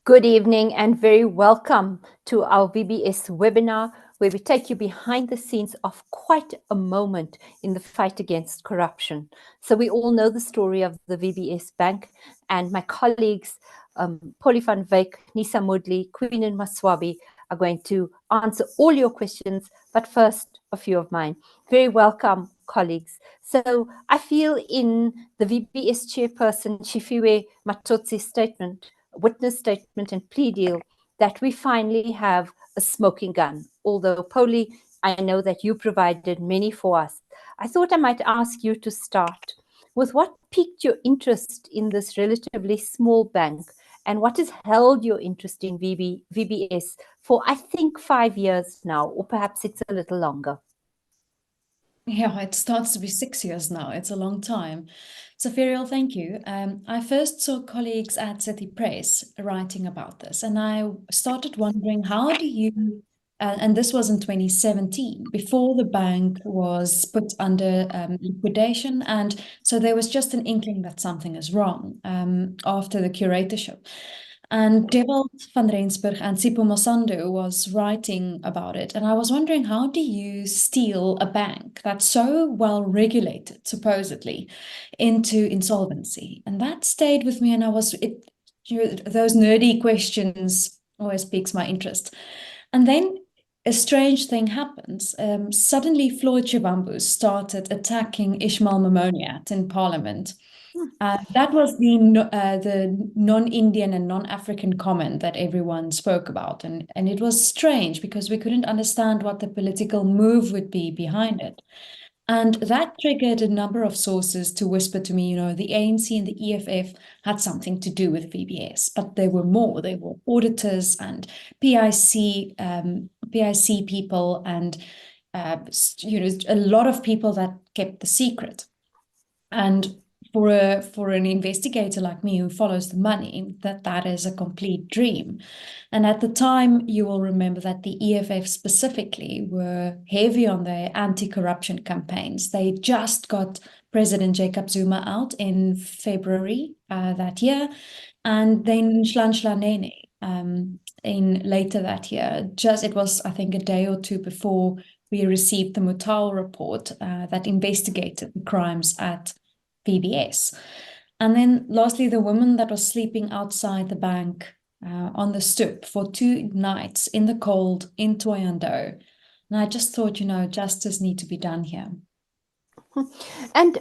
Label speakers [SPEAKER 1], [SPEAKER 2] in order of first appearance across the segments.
[SPEAKER 1] Good evening and very welcome to our VBS webinar, where we take you behind the scenes of quite a moment in the fight against corruption. So we all know the story of the VBS Bank, and my colleagues, Pauli Van Wyk, Neesa Moodley, Queenin Masuabi, are going to answer all your questions, but first, a few of mine. Very welcome, colleagues. So I feel in the VBS chairperson, Tshifhiwa Matodzi's statement, witness statement and plea deal, that we finally have a smoking gun. Although, Pauli, I know that you provided many for us. I thought I might ask you to start with what piqued your interest in this relatively small bank, and what has held your interest in VBS for, I think, 5 years now, or perhaps it's a little longer.
[SPEAKER 2] Yeah, it starts to be 6 years now. It's a long time. So, Ferial, thank you. I first saw colleagues at City Press writing about this, and I started wondering, how do you, and this was in 2017, before the bank was put under liquidation, and so there was just an inkling that something is wrong after the curatorship. And Devald van Rensburg and Sipho Mosando was writing about it. And I was wondering, how do you steal a bank that's so well regulated, supposedly, into insolvency? And that stayed with me. And those nerdy questions always piques my interest. And then a strange thing happens. Suddenly, Floyd Shivambu started attacking Ishmael Mamoniat in Parliament. That was the non-Indian and non-African comment that everyone spoke about, and it was strange because we couldn't understand what the political move would be behind it. And that triggered a number of sources to whisper to me, the ANC and the EFF had something to do with VBS, but there were more. There were auditors and PIC people, and a lot of people that kept the secret. And for an investigator like me who follows the money, that is a complete dream. And at the time, you will remember that the EFF specifically were heavy on their anti-corruption campaigns. They just got President Jacob Zuma out in February that year, and then Nhlanhla in later that year. It was, I think, a day or two before we received the Mutau report that investigated the crimes at VBS. And then lastly, the woman that was sleeping outside the bank on the stoop for 2 nights in the cold in Thohoyandou. And I just thought, justice need to be done here.
[SPEAKER 1] And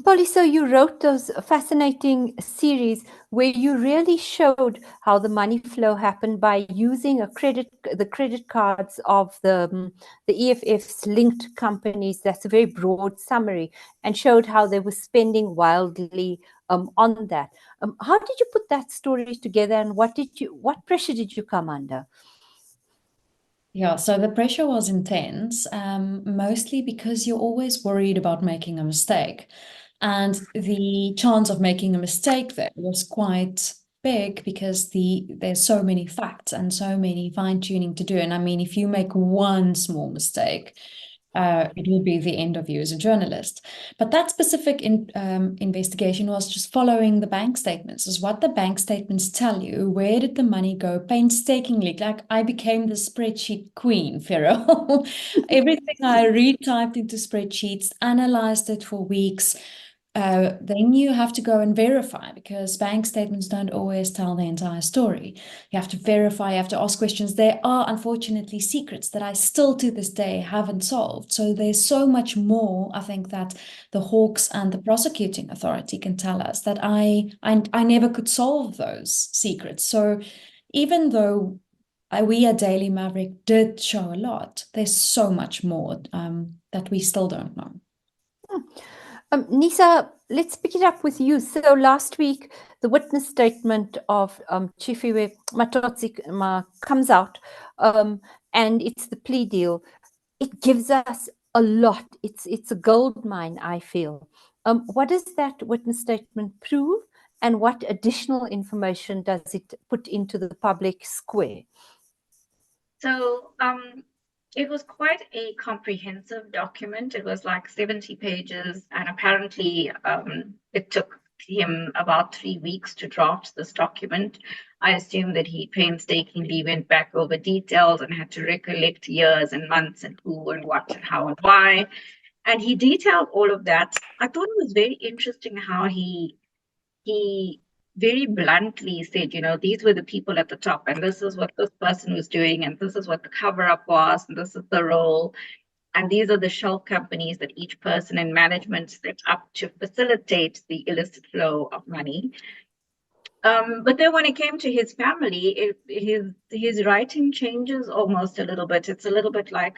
[SPEAKER 1] Pauli, so you wrote those fascinating series where you really showed how the money flow happened by using the credit cards of the EFF's linked companies. That's a very broad summary, and showed how they were spending wildly on that. How did you put that story together, and what pressure did you come under?
[SPEAKER 2] Yeah, so the pressure was intense, mostly because you're always worried about making a mistake. And the chance of making a mistake there was quite big because there's so many facts and so many fine-tuning to do. And I mean, if you make one small mistake, it will be the end of you as a journalist. But that specific investigation was just following the bank statements. Is what the bank statements tell you. Where did the money go? Painstakingly, like I became the spreadsheet queen, Farrell. Everything I retyped into spreadsheets, analyzed it for weeks. Then you have to go and verify, because bank statements don't always tell the entire story. You have to verify, you have to ask questions. There are unfortunately secrets that I still to this day haven't solved. So there's so much more, I think, that the Hawks and the prosecuting authority can tell us that I never could solve those secrets. So even though we at Daily Maverick did show a lot, there's so much more that we still don't know.
[SPEAKER 1] Neesa, let's pick it up with you. So last week, the witness statement of Tshifhiwa Matodzi comes out, and it's the plea deal. It gives us a lot. It's a gold mine, I feel. What does that witness statement prove, and what additional information does it put into the public square?
[SPEAKER 3] So it was quite a comprehensive document. It was like 70 pages, and apparently it took him about 3 weeks to draft this document. I assume that he painstakingly went back over details and had to recollect years and months and who and what and how and why. And he detailed all of that. I thought it was very interesting how he very bluntly said, these were the people at the top, and this is what this person was doing, and this is what the cover up was, and this is the role. And these are the shell companies that each person in management set up to facilitate the illicit flow of money. But then when it came to his family, his writing changes almost a little bit. It's a little bit like,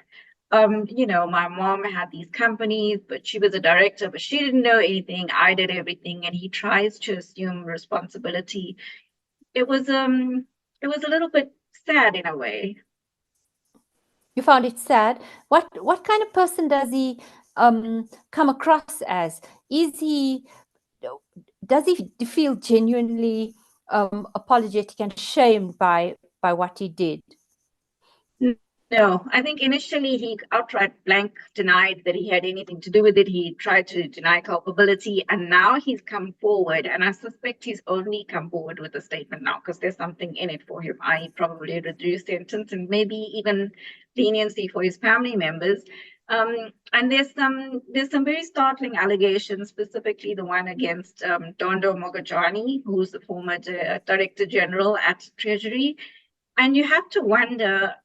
[SPEAKER 3] my mom had these companies, but she was a director, but she didn't know anything. I did everything, and he tries to assume responsibility. It was a little bit sad in a way.
[SPEAKER 1] You found it sad. What kind of person does he come across as? Does he feel genuinely apologetic and ashamed by what he did?
[SPEAKER 3] No, I think initially he outright blank denied that he had anything to do with it. He tried to deny culpability, and now he's come forward, and I suspect he's only come forward with a statement now because there's something in it for him, i.e. probably a reduced sentence and maybe even leniency for his family members. And there's some very startling allegations, specifically the one against Dondo Mogajani, who's the former Director General at Treasury. And you have to wonder,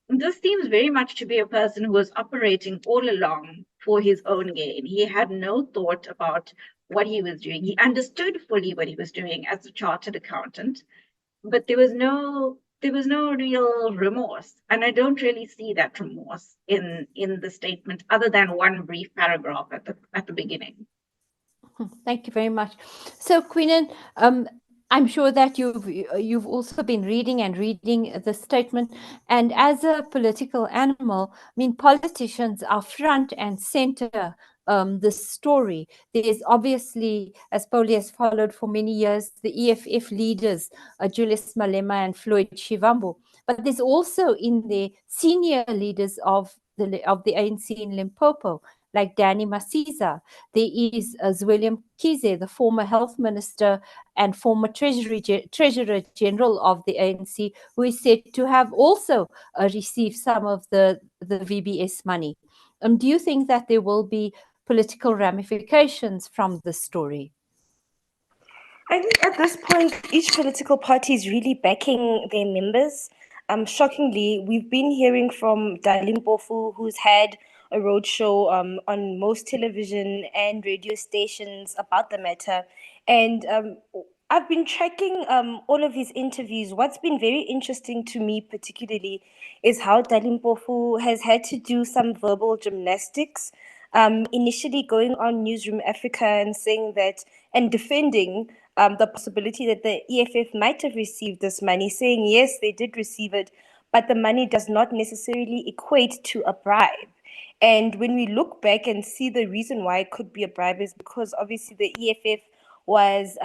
[SPEAKER 3] this seems very much to be a person who was operating all along for his own gain. He had no thought about what he was doing. He understood fully what he was doing as a chartered accountant, but there was no real remorse. And I don't really see that remorse in the statement, other than one brief paragraph at the beginning.
[SPEAKER 1] Thank you very much. So, Queenin, I'm sure that you've also been reading the statement, and as a political animal, I mean, politicians are front and center this story. There's obviously, as Pauli has followed for many years, the EFF leaders, Julius, Malema, and Floyd, Shivambu, but there's also in the senior leaders of the ANC in Limpopo, like Danny Masiza. There is William Kize, the former health minister and former treasurer general of the ANC, who is said to have also received some of the VBS money. Do you think that there will be political ramifications from this story?
[SPEAKER 4] I think at this point, each political party is really backing their members. Shockingly, we've been hearing from Dalim Bofu, who's had a roadshow on most television and radio stations about the matter. And I've been tracking all of his interviews. What's been very interesting to me particularly is how Dalim Bofu has had to do some verbal gymnastics. Initially going on Newsroom Africa and saying that and defending the possibility that the EFF might have received this money, saying yes, they did receive it, but the money does not necessarily equate to a bribe. And when we look back and see the reason why it could be a bribe is because obviously the EFF was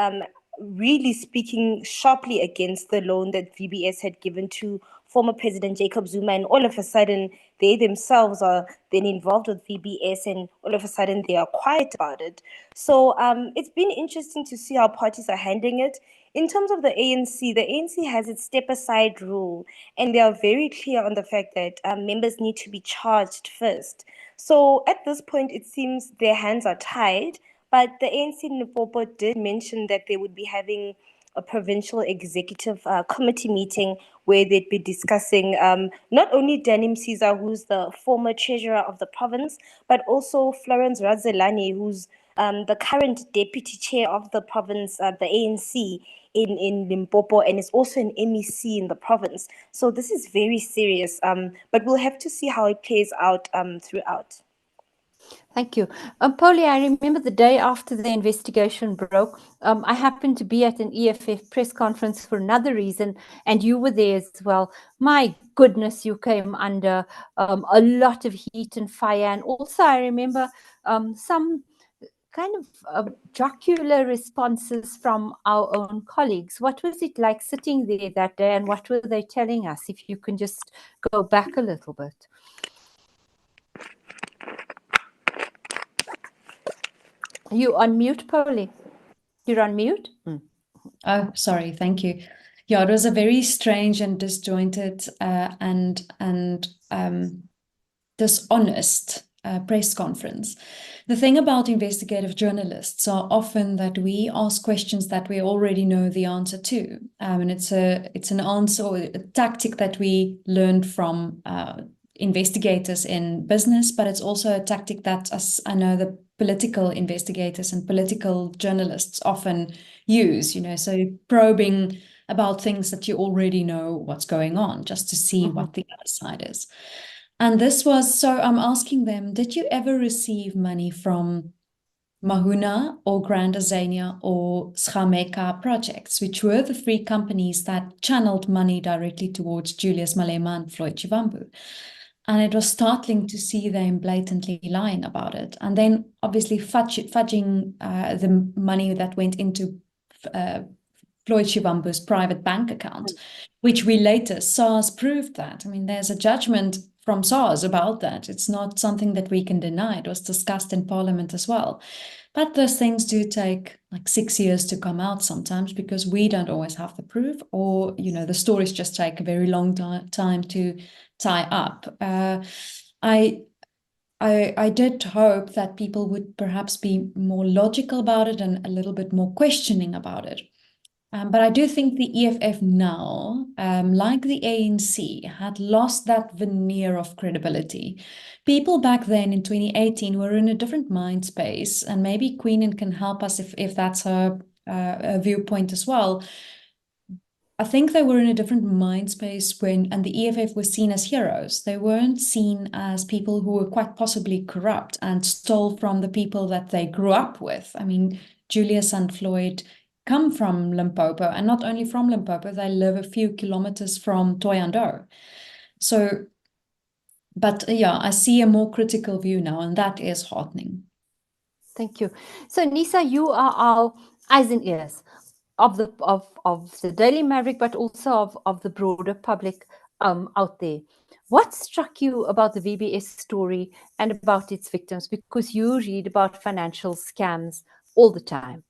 [SPEAKER 4] really speaking sharply against the loan that VBS had given to former President Jacob Zuma, and all of a sudden they themselves are then involved with VBS, and all of a sudden they are quiet about it. So it's been interesting to see how parties are handling it. In terms of the ANC has its step-aside rule, and they are very clear on the fact that members need to be charged first. So at this point, it seems their hands are tied, but the ANC in Limpopo did mention that they would be having a provincial executive committee meeting where they'd be discussing not only Danim Caesar, who's the former treasurer of the province, but also Florence Radzelani, who's the current deputy chair of the province, the ANC in Limpopo, and is also an MEC in the province. So this is very serious, but we'll have to see how it plays out throughout.
[SPEAKER 1] Thank you. Pauli, I remember the day after the investigation broke, I happened to be at an EFF press conference for another reason, and you were there as well. My goodness, you came under a lot of heat and fire. And also I remember some kind of jocular responses from our own colleagues. What was it like sitting there that day, and what were they telling us? If you can just go back a little bit. You on mute, Pauli. you're on mute.
[SPEAKER 2] Oh, sorry. Thank you. Yeah, it was a very strange and disjointed and dishonest press conference. The thing about investigative journalists are often that we ask questions that we already know the answer to, and it's an answer or a tactic that we learned from investigators in business, but it's also a tactic that I know the political investigators and political journalists often use. So probing about things that you already know what's going on, just to see what the other side is. And this was, so I'm asking them, did you ever receive money from Mahuna or Grand Azania or Schameka projects, which were the three companies that channeled money directly towards Julius Malema and Floyd Shivambu? And it was startling to see them blatantly lying about it. And then obviously fudging the money that went into Floyd Shivambu's private bank account, which we later, SARS proved that. I mean, there's a judgment from SARS about that. It's not something that we can deny. It was discussed in Parliament as well. But those things do take like 6 years to come out sometimes because we don't always have the proof, or, the stories just take a very long time to tie up. I did hope that people would perhaps be more logical about it and a little bit more questioning about it. But I do think the EFF now, like the ANC, had lost that veneer of credibility. People back then in 2018 were in a different mind space, and maybe Queenin can help us if that's her viewpoint as well. I think they were in a different mind space and the EFF was seen as heroes. They weren't seen as people who were quite possibly corrupt and stole from the people that they grew up with. I mean, Julius and Floyd come from Limpopo, and not only from Limpopo, they live a few kilometers from Thohoyandou. So, but yeah, I see a more critical view now, and that is heartening.
[SPEAKER 1] Thank you. So Neesa, you are our eyes and ears of the Daily Maverick, but also of the broader public out there. What struck you about the VBS story and about its victims? Because you read about financial scams all the time.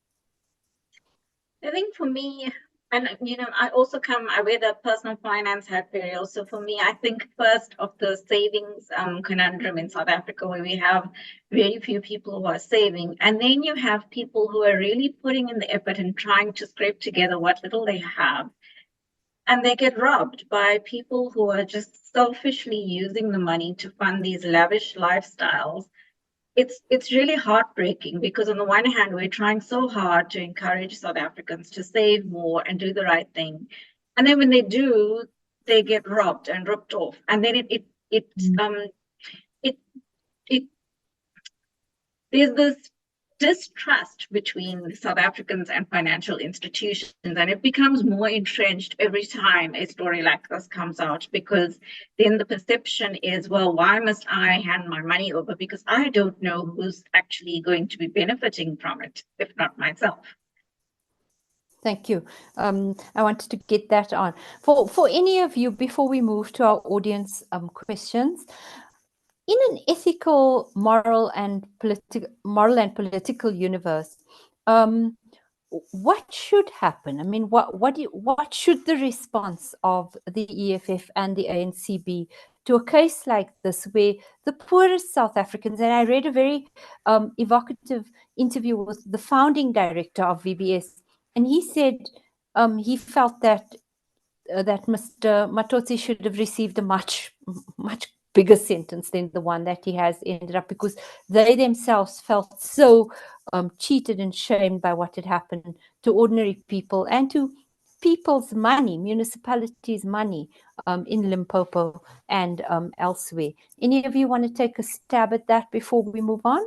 [SPEAKER 3] I think for me, and I wear the personal finance hat very also. For me, I think first of the savings conundrum in South Africa, where we have very few people who are saving, and then you have people who are really putting in the effort and trying to scrape together what little they have, and they get robbed by people who are just selfishly using the money to fund these lavish lifestyles. It's really heartbreaking because on the one hand, we're trying so hard to encourage South Africans to save more and do the right thing. And then when they do, they get robbed and ripped off. And then there's this distrust between South Africans and financial institutions, and it becomes more entrenched every time a story like this comes out, because then the perception is, well, why must I hand my money over? Because I don't know who's actually going to be benefiting from it, if not myself.
[SPEAKER 1] Thank you. I wanted to get that on. For any of you, before we move to our audience questions, in an ethical, moral and political universe, what should happen? I mean, what should the response of the EFF and the ANC be to a case like this, where the poorest South Africans, and I read a very evocative interview with the founding director of VBS, and he said he felt that Mr. Matodzi should have received a much bigger sentence than the one that he has ended up, because they themselves felt so cheated and shamed by what had happened to ordinary people and to people's money, municipalities' money in Limpopo and elsewhere. Any of you want to take a stab at that before we move on?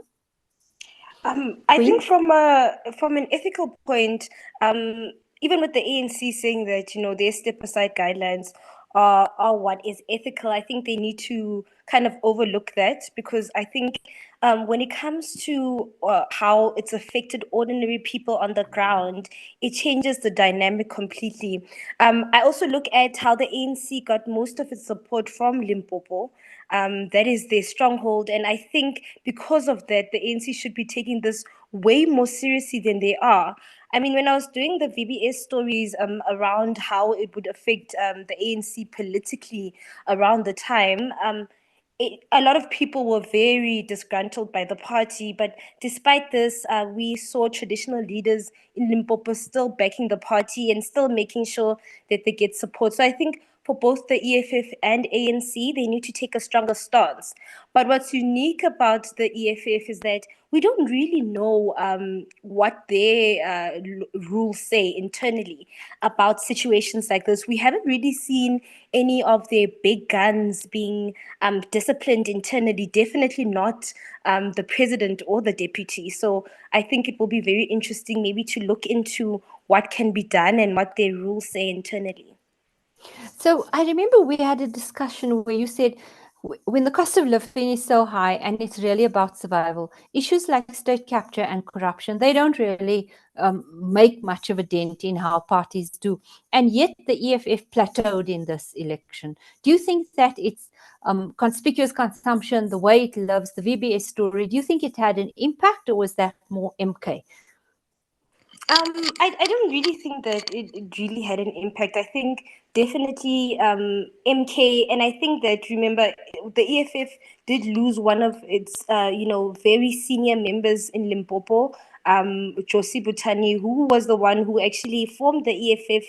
[SPEAKER 4] I think from an ethical point, even with the ANC saying that, their step-aside guidelines are what is ethical, I think they need to kind of overlook that, because I think when it comes to how it's affected ordinary people on the ground, it changes the dynamic completely. I also look at how the ANC got most of its support from Limpopo. That is their stronghold. And I think because of that, the ANC should be taking this way more seriously than they are. I mean, when I was doing the VBS stories around how it would affect the ANC politically around the time, a lot of people were very disgruntled by the party. But despite this, we saw traditional leaders in Limpopo still backing the party and still making sure that they get support. So I think for both the EFF and ANC, they need to take a stronger stance. But what's unique about the EFF is that we don't really know what their rules say internally about situations like this. We haven't really seen any of their big guns being disciplined internally, definitely not the president or the deputy. So I think it will be very interesting maybe to look into what can be done and what their rules say internally.
[SPEAKER 1] So I remember we had a discussion where you said when the cost of living is so high and it's really about survival, issues like state capture and corruption, they don't really make much of a dent in how parties do. And yet the EFF plateaued in this election. Do you think that it's conspicuous consumption, the way it lives, the VBS story, do you think it had an impact, or was that more MK?
[SPEAKER 4] I don't really think that it really had an impact. I think definitely MK, and I think that, remember, the EFF did lose one of its very senior members in Limpopo, Josi Butani, who was the one who actually formed the EFF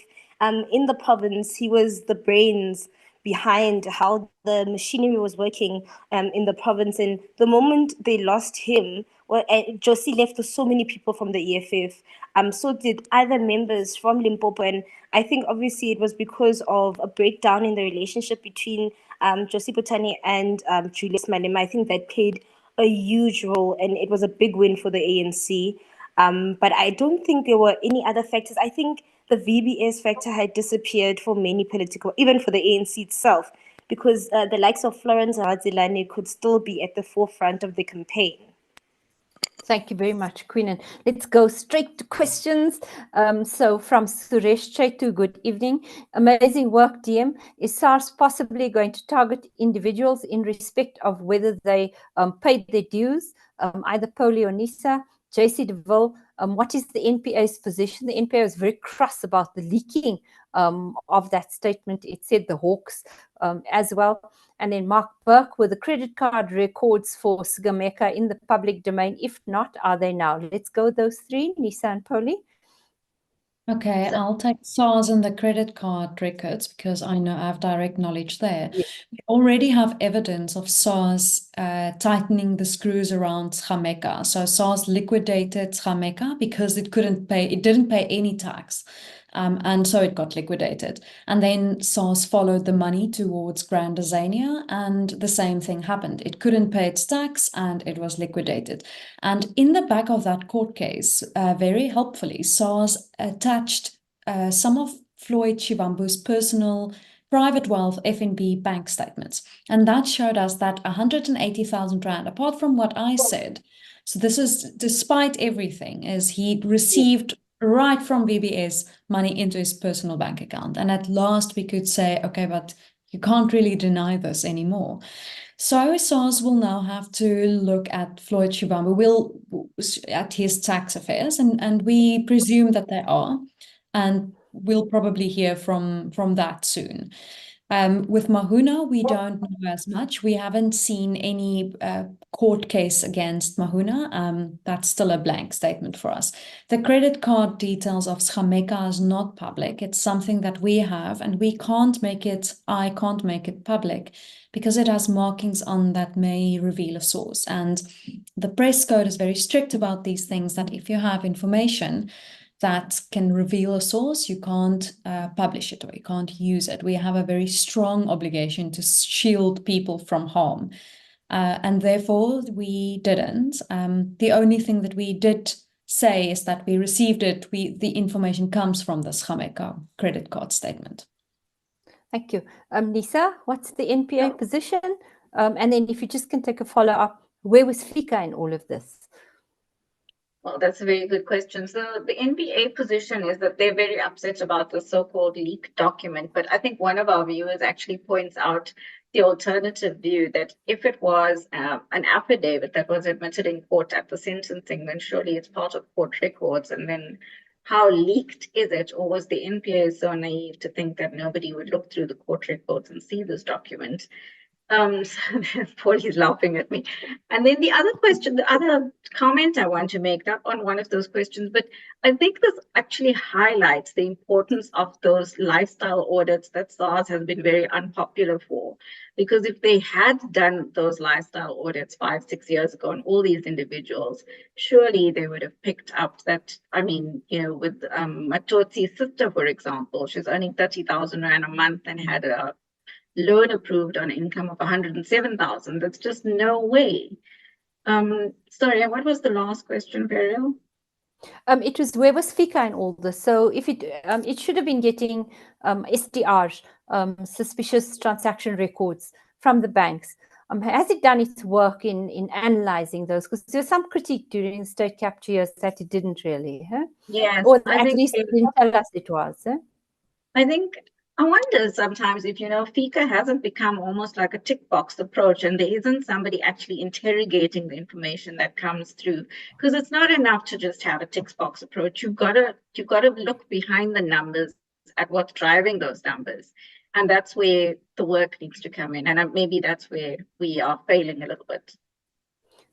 [SPEAKER 4] in the province. He was the brains behind how the machinery was working in the province. And the moment they lost him, well, Josie left with so many people from the EFF. So did other members from Limpopo. And I think obviously it was because of a breakdown in the relationship between Josie Butani and Julius Malema. I think that played a huge role, and it was a big win for the ANC. But I don't think there were any other factors. I think the VBS factor had disappeared for many political, even for the ANC itself, because the likes of Florence Radzelane could still be at the forefront of the campaign.
[SPEAKER 1] Thank you very much, Queenin. Let's go straight to questions. So from Suresh Chetu, good evening. Amazing work, DM. Is SARS possibly going to target individuals in respect of whether they paid their dues? Either Pauli or Neesa. JC DeVille, what is the NPA's position? The NPA was very cross about the leaking of that statement. It said the Hawks as well. And then Mark Burke, were the credit card records for Sigameka in the public domain? If not, are they now? Let's go those three, Neesa and Pauli.
[SPEAKER 2] Okay, I'll take SARS and the credit card records because I know I have direct knowledge there.
[SPEAKER 1] Yes.
[SPEAKER 2] We already have evidence of SARS tightening the screws around Tshifhiwa. So SARS liquidated Tshifhiwa because it didn't pay any tax. And so it got liquidated. And then SARS followed the money towards Grand Azania, and the same thing happened. It couldn't pay its tax and it was liquidated. And in the back of that court case, very helpfully, SARS attached some of Floyd Shivambu's personal private wealth FNB bank statements. And that showed us that 180,000 Rand, apart from what I said, so this is despite everything, is he received right from VBS money into his personal bank account. And at last we could say, okay, but you can't really deny this anymore. So SARS will now have to look at Floyd Shivambu, at his tax affairs, and we presume that they are, and we'll probably hear from that soon. With Mahuna, we don't know as much. We haven't seen any court case against Mahuna. That's still a blank statement for us. The credit card details of Tshifhiwa is not public. It's something that we have, and I can't make it public because it has markings on that may reveal a source. And the press code is very strict about these things, that if you have information that can reveal a source, you can't publish it or you can't use it. We have a very strong obligation to shield people from harm. And therefore, we didn't. The only thing that we did say is that we received it. The information comes from the Tshifhiwa credit card statement.
[SPEAKER 1] Thank you. Neesa, what's the NPA position? And then if you just can take a follow-up, where was Fika in all of this?
[SPEAKER 3] Well, that's a very good question. So the NPA position is that they're very upset about the so-called leaked document. But I think one of our viewers actually points out the alternative view that if it was an affidavit that was admitted in court at the sentencing, then surely it's part of court records. And then how leaked is it, or was the NPA so naive to think that nobody would look through the court records and see this document? So Pauli's laughing at me. And then the other question, the other comment I want to make, not on one of those questions, but I think this actually highlights the importance of those lifestyle audits that SARS has been very unpopular for. Because if they had done those lifestyle audits 5-6 years ago on all these individuals, surely they would have picked up that, I mean, with Matodzi's sister, for example, she's earning 30,000 Rand a month and had a loan approved on income of 107,000. That's just no way. Sorry, what was the last question, Beryl?
[SPEAKER 1] It was, where was FICA in all this? So if it should have been getting STRs, suspicious transaction records from the banks. Has it done its work in analyzing those? Because there was some critique during the state capture years that it didn't really, huh?
[SPEAKER 3] Yes,
[SPEAKER 1] or at least it didn't tell us it was. Huh?
[SPEAKER 3] I wonder sometimes if, FICA hasn't become almost like a tick box approach and there isn't somebody actually interrogating the information that comes through. Because it's not enough to just have a tick box approach. You've got to look behind the numbers at what's driving those numbers. And that's where the work needs to come in. And maybe that's where we are failing a little bit.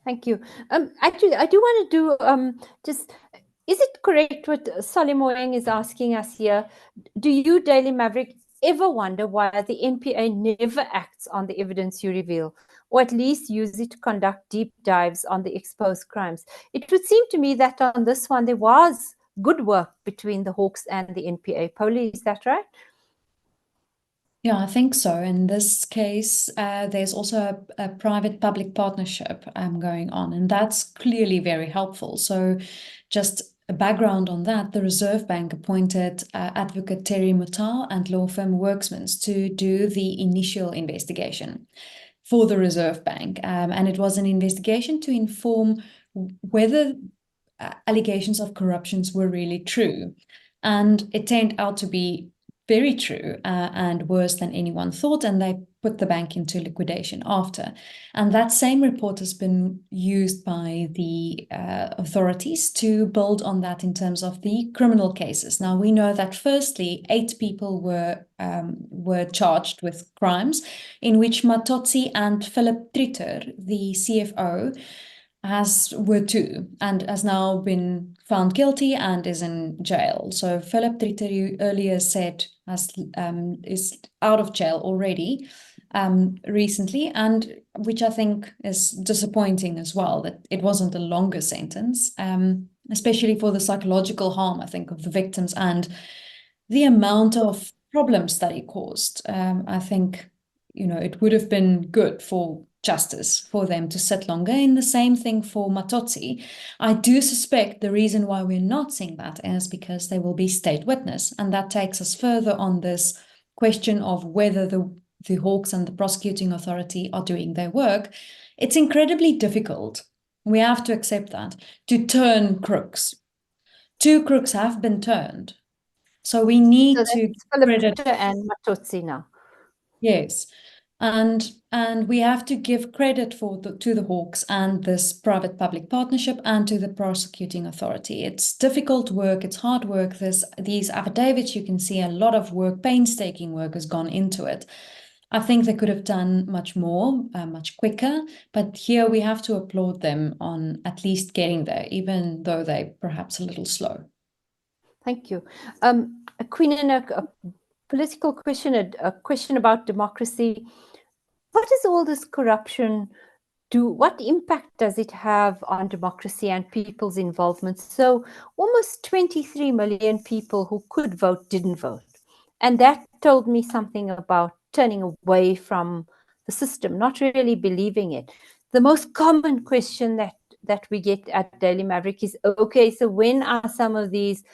[SPEAKER 1] Thank you. Actually, I do want to do is it correct what Solimoeng is asking us here? Do you, Daily Maverick, ever wonder why the NPA never acts on the evidence you reveal, or at least use it to conduct deep dives on the exposed crimes? It would seem to me that on this one, there was good work between the Hawks and the NPA. Pauli, is that right?
[SPEAKER 2] Yeah, I think so. In this case, there's also a private-public partnership going on, and that's clearly very helpful. So just a background on that, the Reserve Bank appointed advocate Terry Mutau and law firm Worksmans to do the initial investigation for the Reserve Bank. And it was an investigation to inform whether allegations of corruptions were really true. And it turned out to be very true and worse than anyone thought, and they put the bank into liquidation after. And that same report has been used by the authorities to build on that in terms of the criminal cases. Now, we know that firstly, 8 people were charged with crimes in which Matodzi and Philip Tritter, the CFO, were 2 and has now been found guilty and is in jail. So Philip Tritter, you earlier said, is out of jail already recently, and which I think is disappointing as well, that it wasn't a longer sentence, especially for the psychological harm, I think, of the victims and the amount of problems that he caused. I think, it would have been good for justice for them to sit longer. In the same thing for Matodzi. I do suspect the reason why we're not seeing that is because they will be state witness, and that takes us further on this question of whether the Hawks and the prosecuting authority are doing their work. It's incredibly difficult, we have to accept that, to turn crooks. 2 crooks have been turned. So we need to
[SPEAKER 1] credit and Matodzi now.
[SPEAKER 2] Yes. And we have to give credit to the Hawks and this private-public partnership and to the prosecuting authority. It's difficult work, it's hard work. These affidavits, you can see a lot of work, painstaking work has gone into it. I think they could have done much more, much quicker, but here we have to applaud them on at least getting there, even though they're perhaps a little slow.
[SPEAKER 1] Thank you. Queenin, a political question, a question about democracy. What does all this corruption do? What impact does it have on democracy and people's involvement? So almost 23 million people who could vote didn't vote. And that told me something about turning away from the system, not really believing it. The most common question that we get at Daily Maverick is, okay, so when are some of these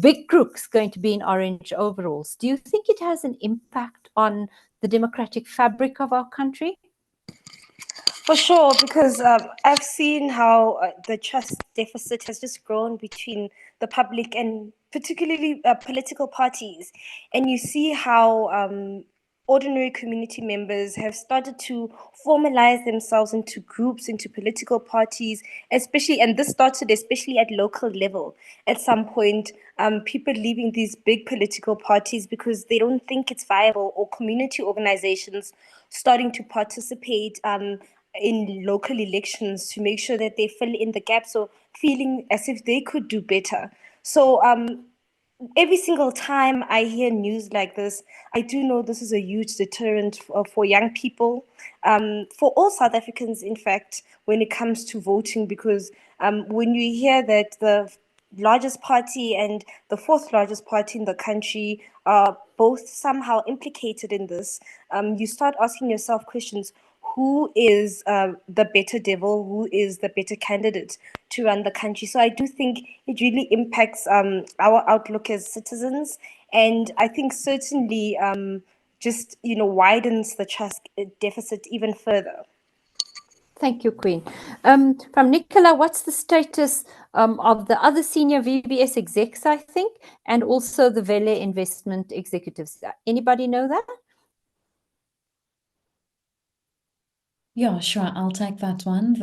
[SPEAKER 1] big crooks going to be in orange overalls? Do you think it has an impact on the democratic fabric of our country?
[SPEAKER 4] For sure, because I've seen how the trust deficit has just grown between the public and particularly political parties. And you see how ordinary community members have started to formalize themselves into groups, into political parties, especially, and this started especially at local level. At some point, people leaving these big political parties because they don't think it's viable, or community organizations starting to participate in local elections to make sure that they fill in the gaps, or feeling as if they could do better. So every single time I hear news like this, I do know this is a huge deterrent for young people, for all South Africans, in fact, when it comes to voting, because when you hear that the largest party and the fourth largest party in the country are both somehow implicated in this, you start asking yourself questions. Who is the better devil? Who is the better candidate to run the country? So I do think it really impacts our outlook as citizens, and I think certainly just widens the trust deficit even further.
[SPEAKER 1] Thank you, Queen. From Nicola, what's the status of the other senior VBS execs, I think, and also the Vele investment executives? Anybody know that?
[SPEAKER 2] Yeah, sure. I'll take that one.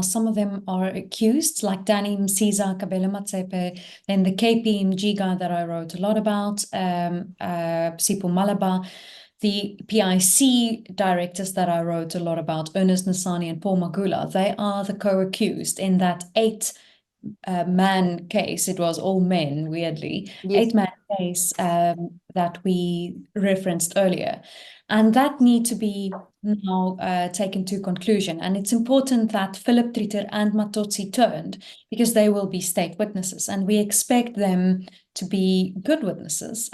[SPEAKER 2] Some of them are accused, like Danny Msiza, Kabelo Matsepe, then the KPMG guy that I wrote a lot about, Sipho Malaba, the PIC directors that I wrote a lot about, Ernest Nasani and Paul Magula. They are the co-accused in that 8-man case. It was all men, weirdly.
[SPEAKER 1] Yes.
[SPEAKER 2] 8-man case that we referenced earlier. And that need to be now taken to conclusion. And it's important that Philip Trieter and Matodzi turned, because they will be state witnesses. And we expect them to be good witnesses,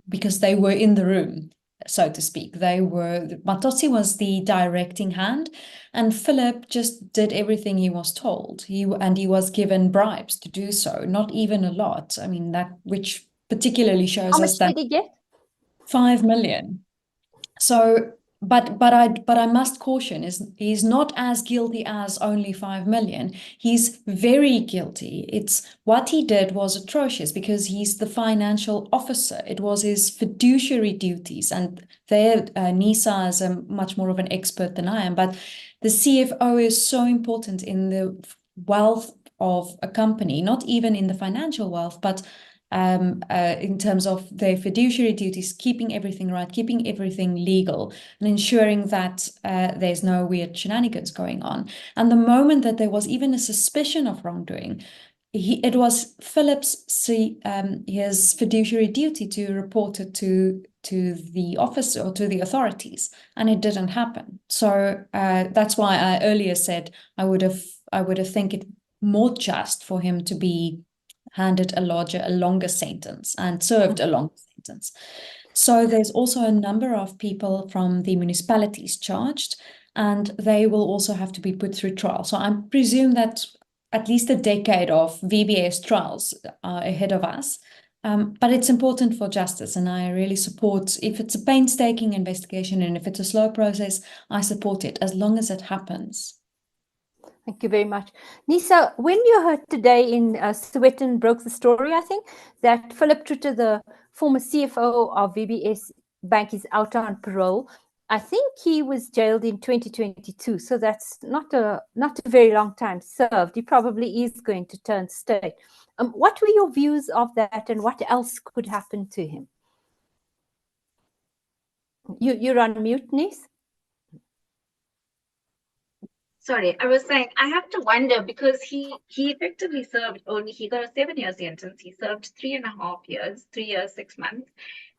[SPEAKER 2] because they were in the room, so to speak. Matodzi was the directing hand, and Philip just did everything he was told. He was given bribes to do so, not even a lot. I mean, which particularly shows
[SPEAKER 1] How
[SPEAKER 2] us
[SPEAKER 1] much
[SPEAKER 2] that
[SPEAKER 1] did he get?
[SPEAKER 2] 5 million. So, but I must caution, he's not as guilty as only 5 million. He's very guilty. It's what he did was atrocious, because he's the financial officer. It was his fiduciary duties, and there Neesa is much more of an expert than I am. But the CFO is so important in the wealth of a company, not even in the financial wealth, but in terms of their fiduciary duties, keeping everything right, keeping everything legal, and ensuring that there's no weird shenanigans going on. And the moment that there was even a suspicion of wrongdoing, it was Philip's his fiduciary duty to report it to the officer or to the authorities, and it didn't happen. So that's why I earlier said I would have think it more just for him to be handed a longer sentence and served a longer sentence. So there's also a number of people from the municipalities charged, and they will also have to be put through trial. So I presume that at least a decade of VBS trials are ahead of us. But it's important for justice, and I really support, if it's a painstaking investigation and if it's a slow process, I support it as long as it happens.
[SPEAKER 1] Thank you very much. Neesa, when you heard today in Sowetan broke the story, I think, that Philip Trieter, the former CFO of VBS Bank, is out on parole. I think he was jailed in 2022, so that's not a very long time served. He probably is going to turn state. What were your views of that, and what else could happen to him? You're on mute, Neesa?
[SPEAKER 3] Sorry, I was saying, I have to wonder, because he effectively served he got a 7-year sentence. He served 3.5 years, 3 years, 6 months,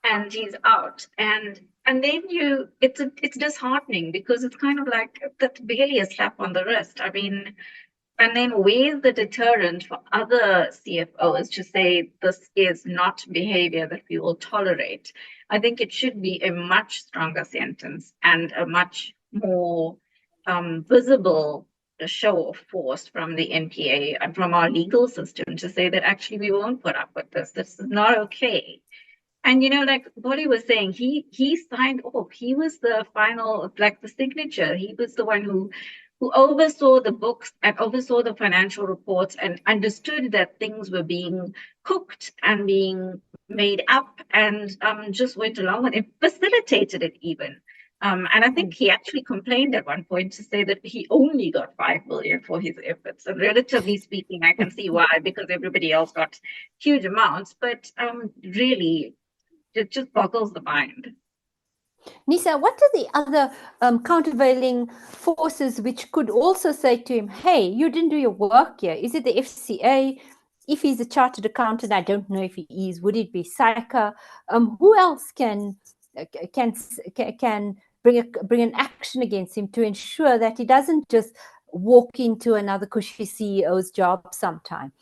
[SPEAKER 3] and he's out. And then it's disheartening, because it's kind of like, that's barely a slap on the wrist. I mean, and then where's the deterrent for other CFOs to say this is not behavior that we will tolerate? I think it should be a much stronger sentence and a much more visible show of force from the NPA and from our legal system to say that actually we won't put up with this. This is not okay. And like Pauli was saying, he signed off. He was the final, like the signature. He was the one who oversaw the books and oversaw the financial reports and understood that things were being cooked and being made up and just went along with it, facilitated it even. And I think he actually complained at one point to say that he only got 5 million for his efforts. And relatively speaking, I can see why, because everybody else got huge amounts. But really, it just boggles the mind.
[SPEAKER 1] Neesa, what are the other countervailing forces which could also say to him, hey, you didn't do your work here? Is it the FCA? If he's a chartered accountant, I don't know if he is. Would it be SAICA? Who else can bring an action against him to ensure that he doesn't just walk into another cushy CEO's job sometime?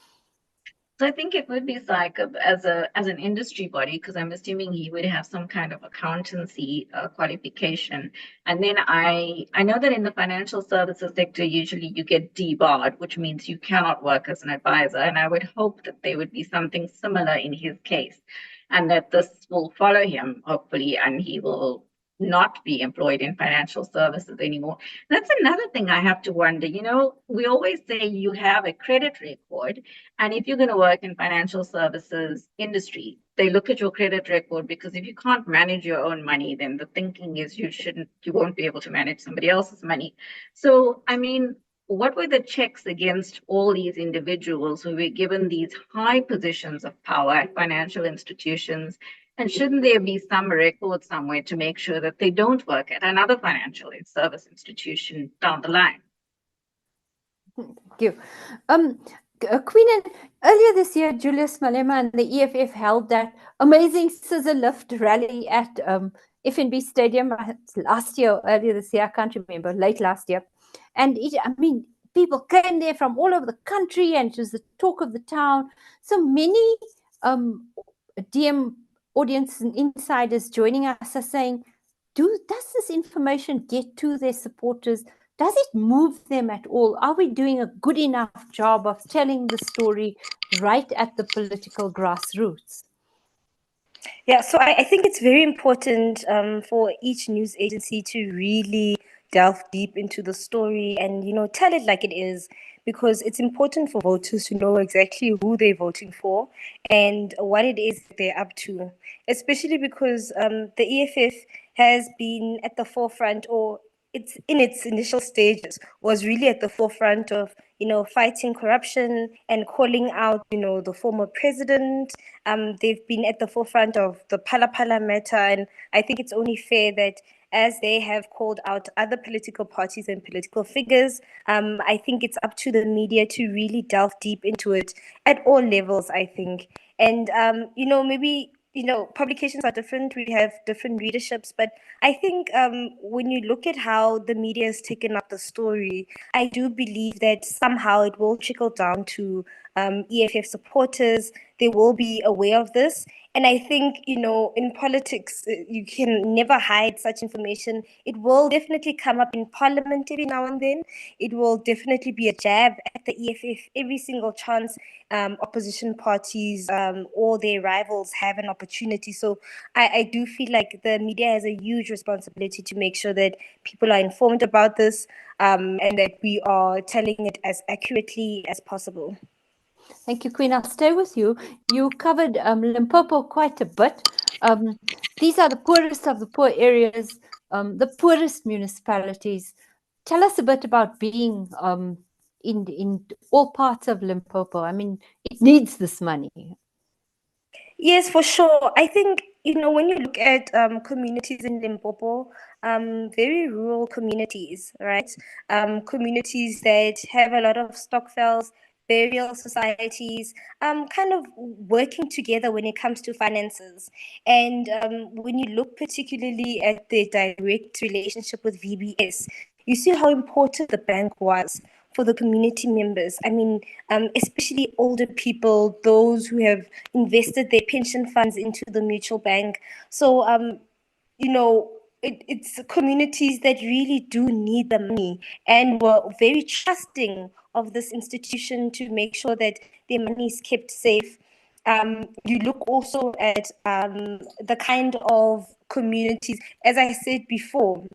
[SPEAKER 3] So I think it would be SAICA as an industry body, because I'm assuming he would have some kind of accountancy qualification. And then I know that in the financial services sector, usually you get debarred, which means you cannot work as an advisor. And I would hope that there would be something similar in his case, and that this will follow him, hopefully, and he will not be employed in financial services anymore. That's another thing I have to wonder. We always say you have a credit record, and if you're going to work in financial services industry, they look at your credit record, because if you can't manage your own money, then the thinking is you won't be able to manage somebody else's money. So, I mean, what were the checks against all these individuals who were given these high positions of power at financial institutions? And shouldn't there be some record somewhere to make sure that they don't work at another financial service institution down the line?
[SPEAKER 1] Thank you. Queenin, earlier this year, Julius, Malema and the EFF held that amazing scissor lift rally at FNB Stadium last year, earlier this year, I can't remember, late last year. And people came there from all over the country, and it was the talk of the town. So many DM audience and insiders joining us are saying, does this information get to their supporters? Does it move them at all? Are we doing a good enough job of telling the story right at the political grassroots?
[SPEAKER 4] Yeah, so I think it's very important for each news agency to really delve deep into the story and, tell it like it is, because it's important for voters to know exactly who they're voting for and what it is they're up to, especially because the EFF has been at the forefront, or it's in its initial stages, was really at the forefront of, fighting corruption and calling out, the former president. They've been at the forefront of the Phala Phala matter, and I think it's only fair that as they have called out other political parties and political figures, I think it's up to the media to really delve deep into it at all levels, I think. And, maybe, publications are different. We have different readerships, but I think when you look at how the media has taken up the story, I do believe that somehow it will trickle down to EFF supporters. They will be aware of this. And I think, in politics, you can never hide such information. It will definitely come up in parliament every now and then. It will definitely be a jab at the EFF every single chance opposition parties or their rivals have an opportunity. So I do feel like the media has a huge responsibility to make sure that people are informed about this and that we are telling it as accurately as possible.
[SPEAKER 1] Thank you, Queen. I'll stay with you. You covered Limpopo quite a bit. These are the poorest of the poor areas, the poorest municipalities. Tell us a bit about being in all parts of Limpopo. I mean, it needs this money.
[SPEAKER 4] Yes, for sure. I think, when you look at communities in Limpopo, very rural communities, right? Communities that have a lot of stokvels, burial societies, kind of working together when it comes to finances. And when you look particularly at the direct relationship with VBS, you see how important the bank was for the community members. I mean, especially older people, those who have invested their pension funds into the mutual bank. So, it's communities that really do need the money and were very trusting of this institution to make sure that their money is kept safe. You look also at the kind of communities, as I said before,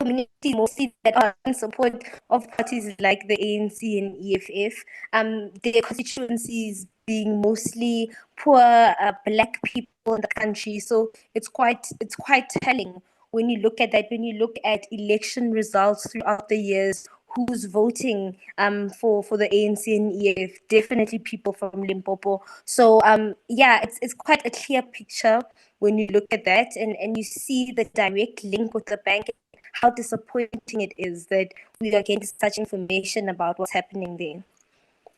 [SPEAKER 4] communities mostly that are in support of parties like the ANC and EFF. Their constituencies being mostly poor black people in the country. So it's quite telling when you look at that, when you look at election results throughout the years, who's voting for the ANC and EFF, definitely people from Limpopo. So yeah, it's quite a clear picture when you look at that and you see the direct link with the bank, how disappointing it is that we are getting such information about what's happening there.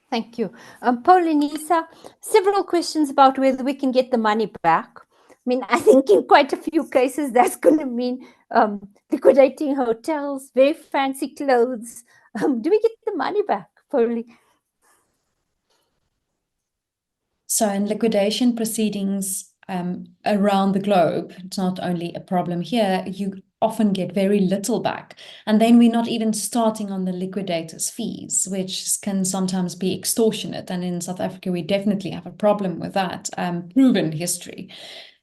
[SPEAKER 1] Thank you. Pauli, Neesa, several questions about whether we can get the money back. I mean, I think in quite a few cases, that's going to mean liquidating hotels, very fancy clothes. Do we get the money back, Pauli?
[SPEAKER 2] So in liquidation proceedings around the globe, it's not only a problem here, you often get very little back. And then we're not even starting on the liquidator's fees, which can sometimes be extortionate. And in South Africa, we definitely have a problem with that, proven history.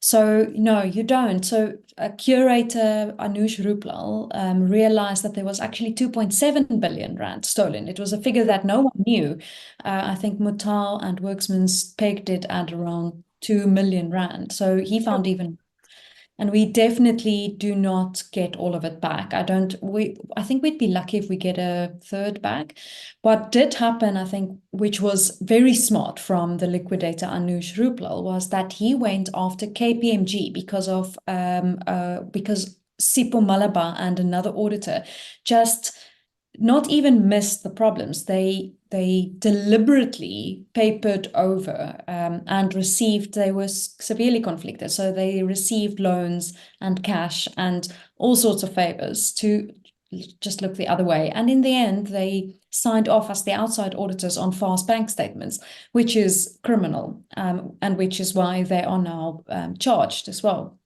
[SPEAKER 2] So no, you don't. So curator Anush Ruplal realized that there was actually 2.7 billion rand stolen. It was a figure that no one knew. I think Mutal and Worksman's pegged it at around 2 million rand. So he found even, and we definitely do not get all of it back. I think we'd be lucky if we get a third back. What did happen, I think, which was very smart from the liquidator Anush Ruplal, was that he went after KPMG because Sipho Malaba and another auditor just not even missed the problems. They deliberately papered over and received, they were severely conflicted. So they received loans and cash and all sorts of favors to just look the other way. And in the end, they signed off as the outside auditors on fast bank statements, which is criminal, and which is why they are now charged as well.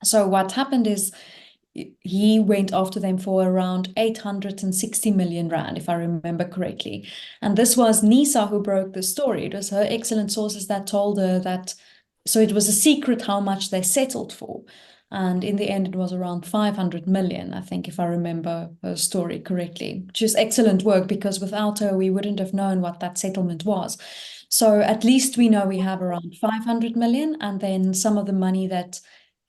[SPEAKER 2] So what happened is, he went after them for around 860 million rand, if I remember correctly. And this was Neesa who broke the story. It was her excellent sources that told her that, so it was a secret how much they settled for. And in the end, it was around 500 million, I think, if I remember her story correctly, which is excellent work, because without her, we wouldn't have known what that settlement was. So at least we know we have around 500 million, and then some of the money that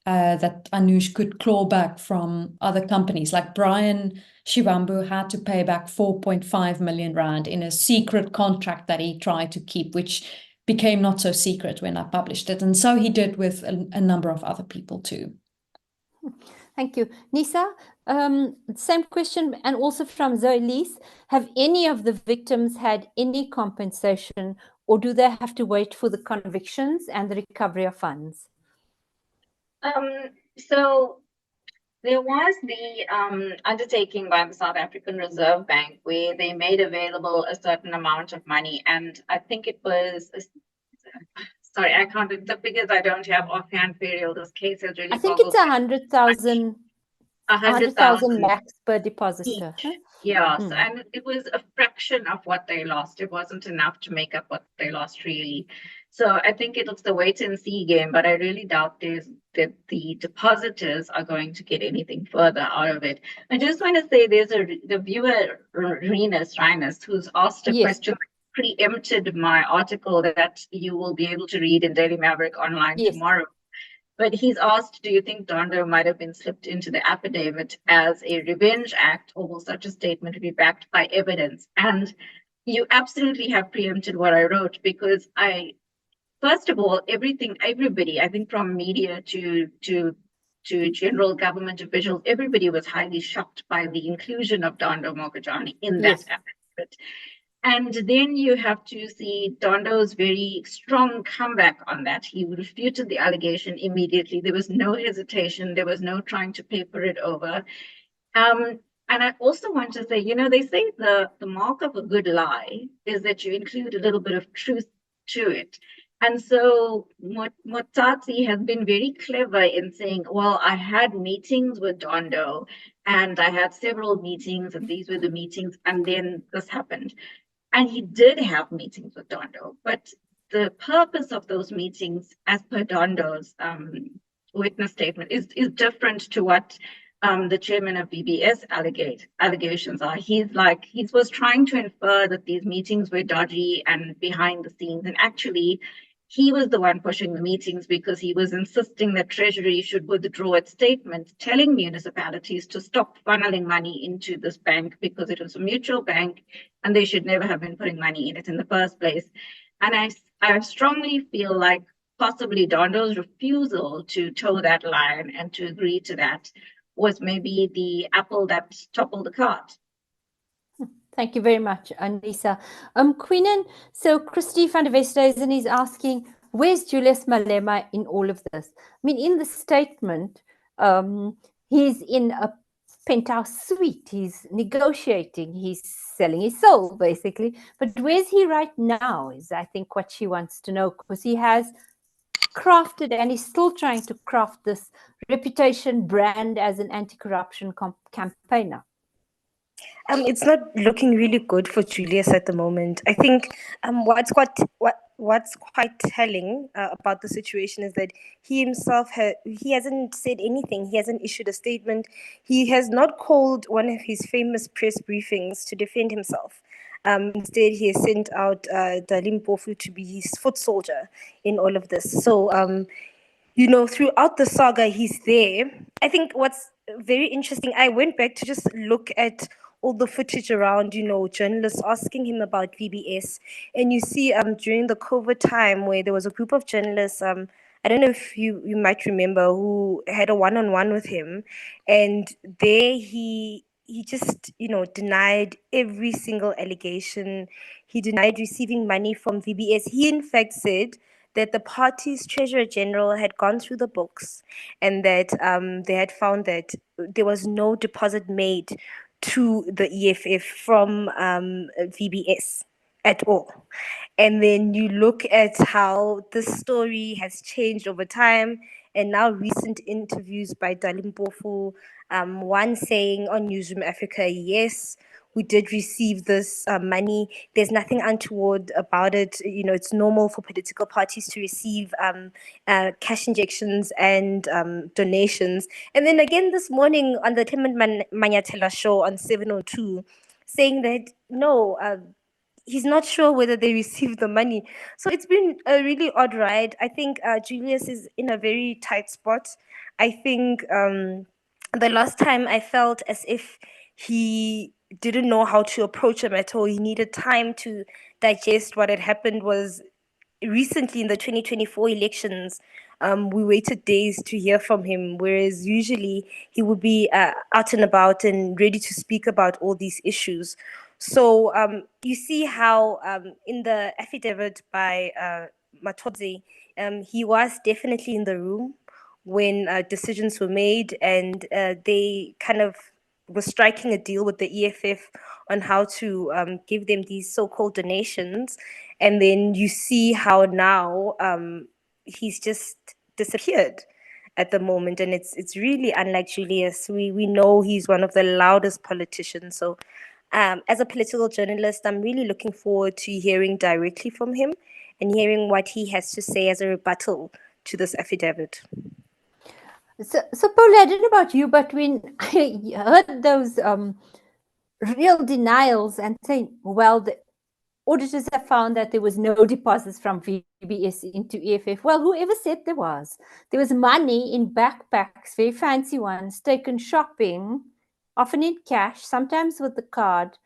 [SPEAKER 2] Anush could claw back from other companies. Like Brian Shivambu had to pay back 4.5 million rand in a secret contract that he tried to keep, which became not so secret when I published it. And so he did with a number of other people too.
[SPEAKER 1] Thank you. Neesa, same question, and also from Zoe. Have any of the victims had any compensation, or do they have to wait for the convictions and the recovery of funds?
[SPEAKER 3] So there was the undertaking by the South African Reserve Bank where they made available a certain amount of money, and I think it was, sorry, I counted the figures I don't have offhand. Period. This case has really.
[SPEAKER 1] I think it's 100,000. 100,000 max per depositor. Huh?
[SPEAKER 3] Yeah, so, and it was a fraction of what they lost. It wasn't enough to make up what they lost, really. So I think it's the wait and see game, but I really doubt that the depositors are going to get anything further out of it. I just want to say there's the viewer, Rhinus, who's asked a question that preempted my article that you will be able to read in Daily Maverick online tomorrow. But he's asked, do you think Dondo might have been slipped into the affidavit as a revenge act, or will such a statement be backed by evidence? And you absolutely have preempted what I wrote, because first of all, everybody, I think from media to general government officials, everybody was highly shocked by the inclusion of Dondo Mokajani in that affidavit. And then you have to see Dondo's very strong comeback on that. He refuted the allegation immediately. There was no hesitation. There was no trying to paper it over. And I also want to say, they say the mark of a good lie is that you include a little bit of truth to it. And so Motati has been very clever in saying, well, I had meetings with Dondo, and I had several meetings, and these were the meetings, and then this happened. And he did have meetings with Dondo, but the purpose of those meetings, as per Dondo's witness statement, is different to what the chairman of VBS allegations are. He was trying to infer that these meetings were dodgy and behind the scenes, and actually he was the one pushing the meetings because he was insisting that Treasury should withdraw its statement telling municipalities to stop funneling money into this bank because it was a mutual bank and they should never have been putting money in it in the first place. And I strongly feel like possibly Dondo's refusal to toe that line and to agree to that was maybe the apple that toppled the cart.
[SPEAKER 1] Thank you very much, Neesa. Queenin, so Christy van der Westhuizen is asking, where's Julius Malema in all of this? I mean, in the statement, he's in a penthouse suite, he's negotiating, he's selling his soul, basically. But where's he right now is, I think, what she wants to know, because he has crafted and he's still trying to craft this reputation brand as an anti-corruption campaigner.
[SPEAKER 4] It's not looking really good for Julius at the moment. I think what's quite telling about the situation is that he himself he hasn't said anything. He hasn't issued a statement. He has not called one of his famous press briefings to defend himself. Instead, he has sent out Dalim Bofu to be his foot soldier in all of this. So, throughout the saga, he's there. I think what's very interesting, I went back to just look at all the footage around, journalists asking him about VBS. And you see during the COVID time where there was a group of journalists, I don't know if you might remember, who had a one-on-one with him. And there he just, denied every single allegation. He denied receiving money from VBS. He, in fact, said that the party's treasurer general had gone through the books and that they had found that there was no deposit made to the EFF from VBS at all. And then you look at how this story has changed over time, and now recent interviews by Dalim Bofu, one saying on Newsroom Africa, yes, we did receive this money. There's nothing untoward about it. It's normal for political parties to receive cash injections and donations. And then again this morning on the Clement Manyathela show on 702, saying that no, he's not sure whether they received the money. So it's been a really odd ride. I think Julius is in a very tight spot. I think the last time I felt as if he didn't know how to approach a matter, or he needed time to digest what had happened, was recently in the 2024 elections. We waited days to hear from him, whereas usually he would be out and about and ready to speak about all these issues. So you see how in the affidavit by Matodzi, he was definitely in the room when decisions were made, and they kind of was striking a deal with the EFF on how to give them these so-called donations. And then you see how now he's just disappeared at the moment. And it's really unlike Julius. We know he's one of the loudest politicians. So as a political journalist, I'm really looking forward to hearing directly from him and hearing what he has to say as a rebuttal to this affidavit.
[SPEAKER 1] So Pauli, I don't know about you, but when I heard those real denials and saying, well, the auditors have found that there was no deposits from VBS into EFF. Well, whoever said there was money in backpacks, very fancy ones, taken shopping, often in cash, sometimes with the card,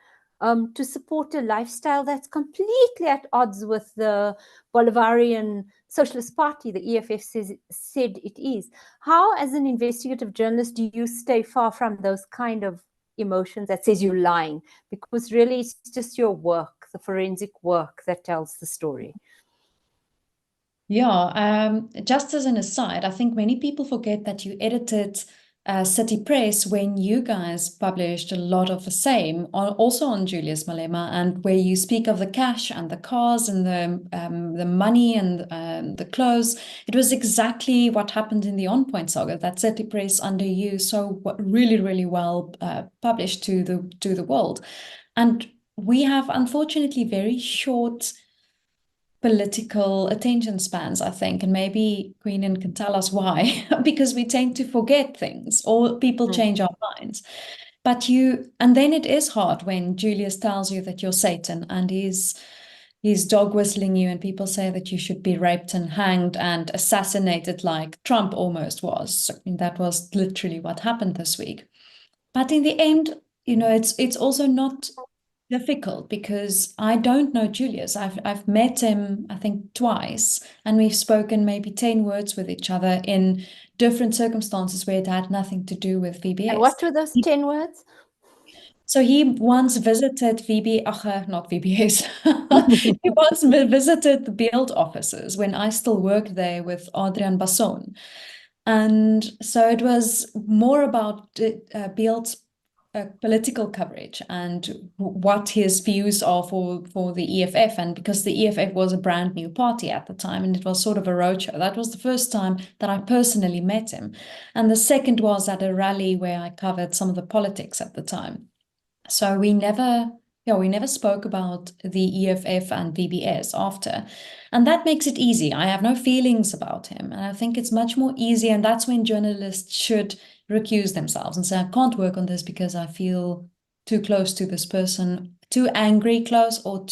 [SPEAKER 1] to support a lifestyle that's completely at odds with the Bolivarian Socialist Party, the EFF said it is. How, as an investigative journalist, do you stay far from those kind of emotions that says you're lying? Because really it's just your work, the forensic work, that tells the story.
[SPEAKER 2] Yeah, just as an aside, I think many people forget that you edited City Press when you guys published a lot of the same, also on Julius Malema, and where you speak of the cash and the cars and the money and the clothes. It was exactly what happened in the On Point saga, that City Press under you so really, really well published to the world. And we have unfortunately very short political attention spans, I think, and maybe Queenin can tell us why, because we tend to forget things or people change our minds. And then it is hard when Julius tells you that you're Satan and he's dog whistling you and people say that you should be raped and hanged and assassinated like Trump almost was. I mean, that was literally what happened this week. But in the end, it's also not difficult because I don't know Julius. I've met him, I think, twice, and we've spoken maybe 10 words with each other in different circumstances where it had nothing to do with VBS.
[SPEAKER 1] And what were those 10 words?
[SPEAKER 2] So he once visited not VBS. He once visited the Beeld offices when I still worked there with Adrian Basson. And so it was more about Beeld's political coverage and what his views are for the EFF. And because the EFF was a brand new party at the time and it was sort of a roadshow, that was the first time that I personally met him. And the second was at a rally where I covered some of the politics at the time. So we never spoke about the EFF and VBS after. And that makes it easy. I have no feelings about him. And I think it's much more easy. And that's when journalists should recuse themselves and say, I can't work on this because I feel too close to this person, too angry close, or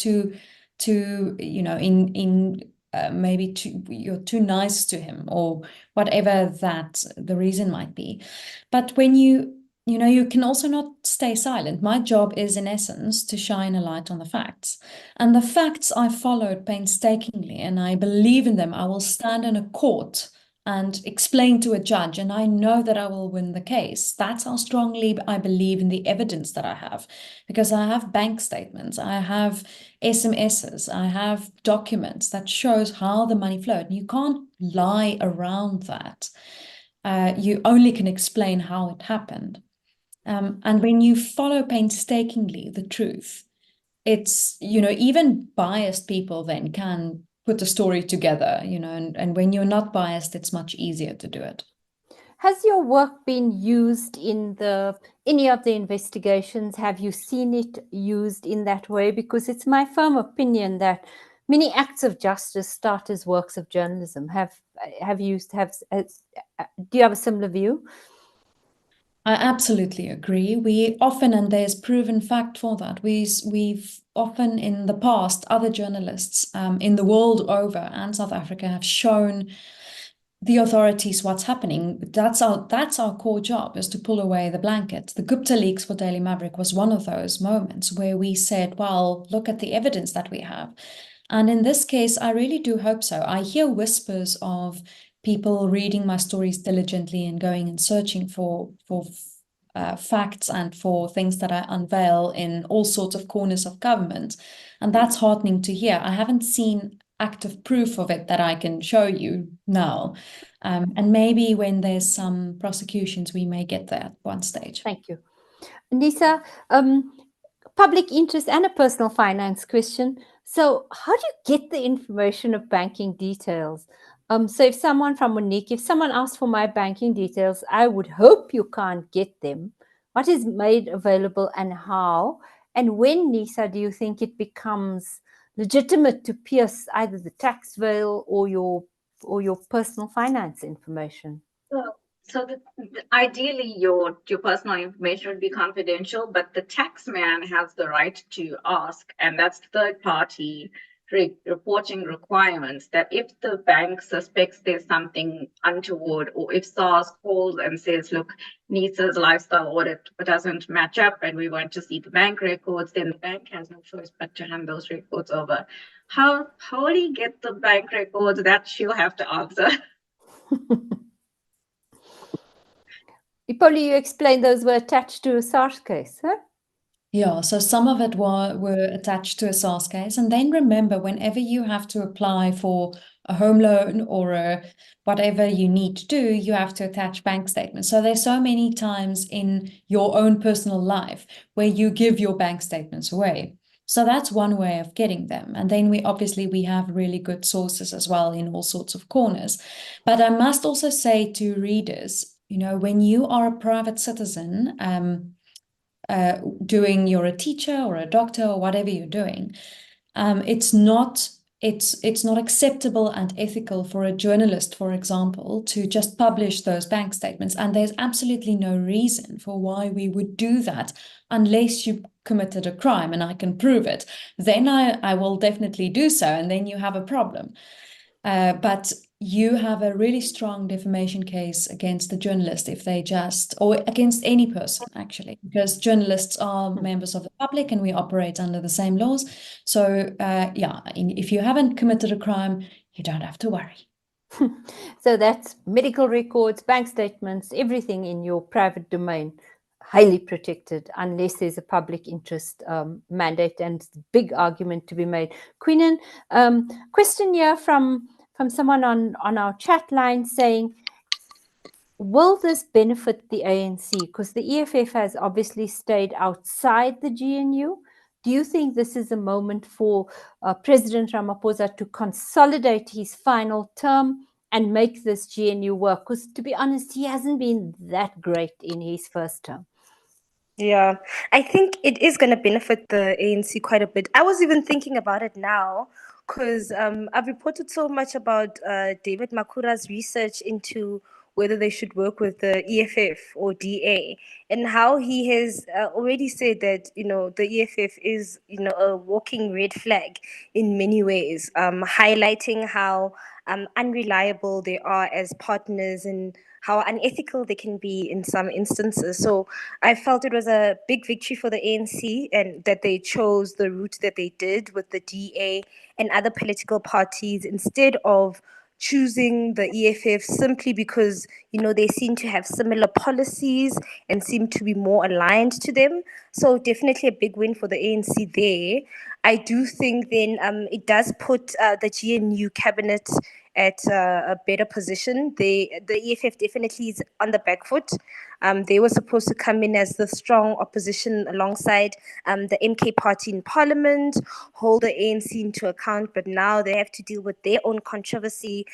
[SPEAKER 2] maybe you're too nice to him, or whatever that the reason might be. But when you can also not stay silent. My job is, in essence, to shine a light on the facts. And the facts I followed painstakingly, and I believe in them. I will stand in a court and explain to a judge, and I know that I will win the case. That's how strongly I believe in the evidence that I have, because I have bank statements, I have SMSs, I have documents that shows how the money flowed. And you can't lie around that. You only can explain how it happened. And when you follow painstakingly the truth, it's, even biased people then can put the story together, and when you're not biased, it's much easier to do it.
[SPEAKER 1] Has your work been used in any of the investigations? Have you seen it used in that way? Because it's my firm opinion that many acts of justice start as works of journalism. Do you have a similar view?
[SPEAKER 2] I absolutely agree. We often, and there's proven fact for that, we've often in the past, other journalists in the world over and South Africa have shown the authorities what's happening. That's our core job, is to pull away the blanket. The Gupta leaks for Daily Maverick was one of those moments where we said, well, look at the evidence that we have. And in this case, I really do hope so. I hear whispers of people reading my stories diligently and going and searching for facts and for things that I unveil in all sorts of corners of government. And that's heartening to hear. I haven't seen active proof of it that I can show you now. And maybe when there's some prosecutions, we may get there at one stage.
[SPEAKER 1] Thank you. Neesa, public interest and a personal finance question. So how do you get the information of banking details? So if someone from Monique, if someone asks for my banking details, I would hope you can't get them. What is made available and how? And when, Neesa, do you think it becomes legitimate to pierce either the tax veil or your personal finance information?
[SPEAKER 3] So ideally, your personal information would be confidential, but the tax man has the right to ask, and that's third-party reporting requirements, that if the bank suspects there's something untoward, or if SARS calls and says, look, Neesa's lifestyle audit doesn't match up and we want to see the bank records, then the bank has no choice but to hand those records over. How do you get the bank records? That she'll have to answer.
[SPEAKER 1] Pauli, you explained those were attached to a SARS case, huh?
[SPEAKER 2] Yeah, so some of it were attached to a SARS case. And then remember, whenever you have to apply for a home loan or whatever you need to do, you have to attach bank statements. So there's so many times in your own personal life where you give your bank statements away. So that's one way of getting them. And then we have really good sources as well in all sorts of corners. But I must also say to readers, when you are a private citizen, you're a teacher or a doctor or whatever you're doing, it's not it's not acceptable and ethical for a journalist, for example, to just publish those bank statements. And there's absolutely no reason for why we would do that unless you committed a crime and I can prove it. Then I will definitely do so, and then you have a problem. But you have a really strong defamation case against the journalist if they just, or against any person actually, because journalists are members of the public and we operate under the same laws. So yeah, if you haven't committed a crime, you don't have to worry.
[SPEAKER 1] So that's medical records, bank statements, everything in your private domain, highly protected unless there's a public interest mandate, and big argument to be made. Queenin, question here from someone on our chat line saying, will this benefit the ANC? Because the EFF has obviously stayed outside the GNU. Do you think this is a moment for President Ramaphosa to consolidate his final term and make this GNU work? Because to be honest, he hasn't been that great in his first term.
[SPEAKER 4] Yeah, I think it is going to benefit the ANC quite a bit. I was even thinking about it now because I've reported so much about David Makura's research into whether they should work with the EFF or DA, and how he has already said that, the EFF is, a walking red flag in many ways, highlighting how unreliable they are as partners and how unethical they can be in some instances. So I felt it was a big victory for the ANC, and that they chose the route that they did with the DA and other political parties instead of choosing the EFF simply because, they seem to have similar policies and seem to be more aligned to them. So definitely a big win for the ANC there. I do think then it does put the GNU cabinet at a better position. The EFF definitely is on the back foot. They were supposed to come in as the strong opposition alongside the MK party in parliament, hold the ANC into account, but now they have to deal with their own controversy